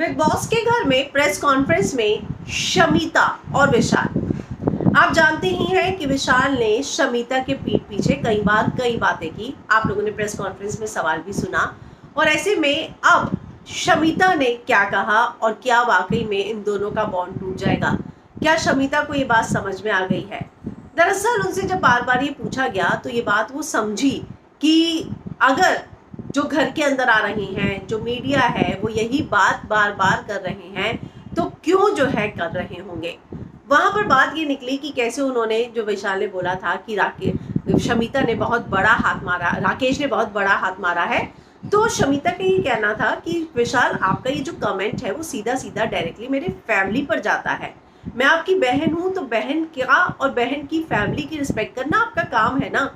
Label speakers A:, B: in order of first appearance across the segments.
A: Big boss के घर में प्रेस कॉन्फ्रेंस में शमिता और विशाल, आप जानते ही हैं कि विशाल ने शमिता के पीठ पीछे कई बार कई बातें की। आप लोगों ने प्रेस कॉन्फ्रेंस में सवाल भी सुना और ऐसे में अब शमिता ने क्या कहा और क्या वाकई में इन दोनों का बॉन्ड टूट जाएगा? क्या शमिता को ये बात समझ में आ गई है? दरअसल उनसे जब बार बार ये पूछा गया तो ये बात वो समझी कि अगर जो घर के अंदर आ रही हैं, जो मीडिया है, वो यही बात बार बार कर रहे हैं तो क्यों जो है कर रहे होंगे। वहां पर बात ये निकली कि कैसे उन्होंने, जो विशाल ने बोला था कि शमिता ने बहुत बड़ा हाथ मारा, राकेश ने बहुत बड़ा हाथ मारा है, तो शमिता का ये कहना था कि विशाल, आपका ये जो कमेंट है वो सीधा सीधा डायरेक्टली मेरे फैमिली पर जाता है। मैं आपकी बहन हूं तो बहन क्या और बहन की फैमिली की रिस्पेक्ट करना आपका काम है ना।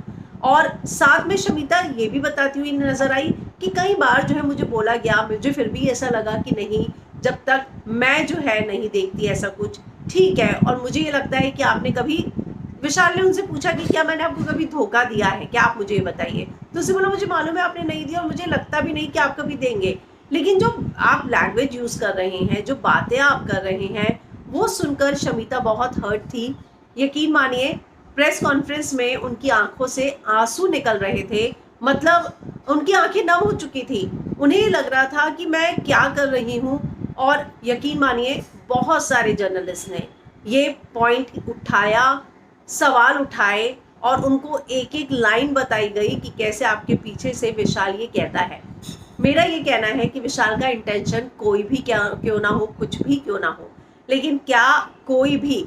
A: और साथ में शमिता ये भी बताती हुई नजर आई कि कई बार जो है मुझे बोला गया, मुझे फिर भी ऐसा लगा कि नहीं, जब तक मैं जो है नहीं देखती ऐसा कुछ ठीक है। और मुझे ये लगता है कि आपने कभी, विशाल ने उनसे पूछा कि क्या मैंने आपको कभी धोखा दिया है, क्या आप मुझे ये बताइए। तो उसने बोला मुझे मालूम है आपने नहीं दिया और मुझे लगता भी नहीं कि आप कभी देंगे। लेकिन जो आप लैंग्वेज यूज कर रहे हैं, जो बातें आप कर रहे हैं, वो सुनकर शमिता बहुत हर्ट थी। यकीन मानिए, प्रेस कॉन्फ्रेंस में उनकी आंखों से आंसू निकल रहे थे। मतलब उनकी आंखें नम हो चुकी थी। उन्हें लग रहा था कि मैं क्या कर रही हूँ। और यकीन मानिए, बहुत सारे जर्नलिस्ट ने ये पॉइंट उठाया, सवाल उठाए और उनको एक एक लाइन बताई गई कि कैसे आपके पीछे से विशाल ये कहता है। मेरा ये कहना है कि विशाल का इंटेंशन कोई भी क्यों ना हो, कुछ भी क्यों ना हो, लेकिन क्या कोई भी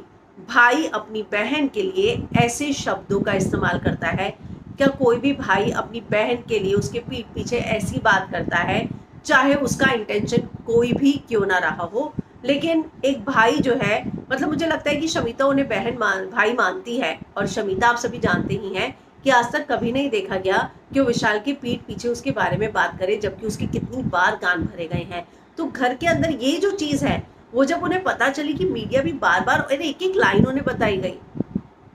A: भाई अपनी बहन के लिए ऐसे शब्दों का इस्तेमाल करता है? क्या कोई भी भाई अपनी बहन के लिए उसके पीठ पीछे ऐसी बात करता है, चाहे उसका इंटेंशन कोई भी क्यों ना रहा हो? लेकिन एक भाई जो है, मतलब मुझे लगता है कि शमिता उन्हें भाई मानती है। और शमिता, आप सभी जानते ही हैं कि आज तक कभी नहीं देखा गया कि वो विशाल के पीठ पीछे उसके बारे में बात करे, जबकि उसके कितनी बार कान भरे गए हैं। तो घर के अंदर ये जो चीज है, वो जब उन्हें पता चली कि मीडिया भी बार बार एक एक लाइन उन्हें बताई गई,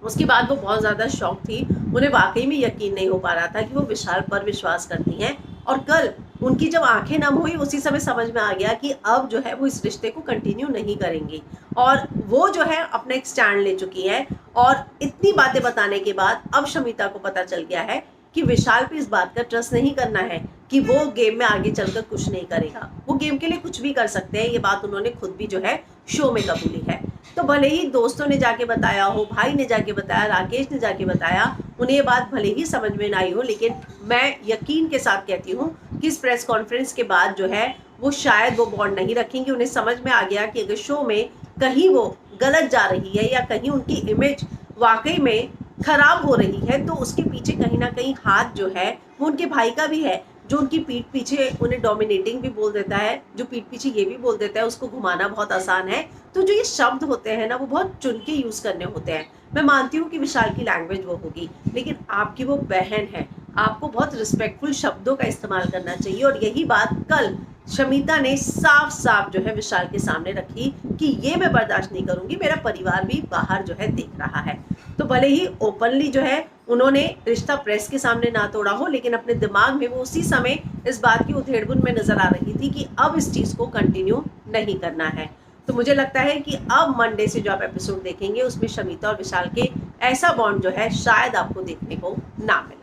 A: उसके बाद वो बहुत ज्यादा शॉक थी। उन्हें वाकई में यकीन नहीं हो पा रहा था कि वो विशाल पर विश्वास करती हैं। और कल उनकी जब आंखें नम हुई, उसी समय समझ में आ गया कि अब जो है वो इस रिश्ते को कंटिन्यू नहीं करेंगी। और वो जो है अपना एक स्टैंड ले चुकी है। और इतनी बातें बताने के बाद अब शमिता को पता चल गया है कि विशाल पे इस बात का ट्रस्ट नहीं करना है कि वो गेम में आगे चलकर कुछ नहीं करेगा। वो गेम के लिए कुछ भी कर सकते हैं, ये बात उन्होंने खुद भी जो है शो में कबूली है। तो भले ही दोस्तों ने जाके बताया हो, भाई ने जाके बताया, राकेश ने जाके बताया, उन्हें ये बात भले ही समझ में ना आई हो, लेकिन मैं यकीन के साथ कहती हूँ कि इस प्रेस कॉन्फ्रेंस के बाद जो है वो शायद वो बॉन्ड नहीं रखेंगे। उन्हें समझ में आ गया कि अगर शो में कहीं वो गलत जा रही है या कहीं उनकी इमेज वाकई में खराब हो रही है, तो उसके पीछे कहीं ना कहीं हाथ जो है वो उनके भाई का भी है, जो उनकी पीठ पीछे उन्हें डोमिनेटिंग भी बोल देता है, जो पीठ पीछे ये भी बोल देता है उसको घुमाना बहुत आसान है। तो जो ये शब्द होते हैं ना, वो बहुत चुन के यूज करने होते हैं। मैं मानती हूँ कि विशाल की लैंग्वेज वो होगी, लेकिन आपकी वो बहन है, आपको बहुत रिस्पेक्टफुल शब्दों का इस्तेमाल करना चाहिए। और यही बात कल शमिता ने साफ साफ जो है विशाल के सामने रखी कि ये मैं बर्दाश्त नहीं करूंगी, मेरा परिवार भी बाहर जो है देख रहा है। तो भले ही ओपनली जो है उन्होंने रिश्ता प्रेस के सामने ना तोड़ा हो, लेकिन अपने दिमाग में वो उसी समय इस बात की उधेड़बुन में नजर आ रही थी कि अब इस चीज को कंटिन्यू नहीं करना है। तो मुझे लगता है कि अब मंडे से जो आप एपिसोड देखेंगे उसमें शमिता और विशाल के ऐसा बॉन्ड जो है शायद आपको देखने को ना मिले।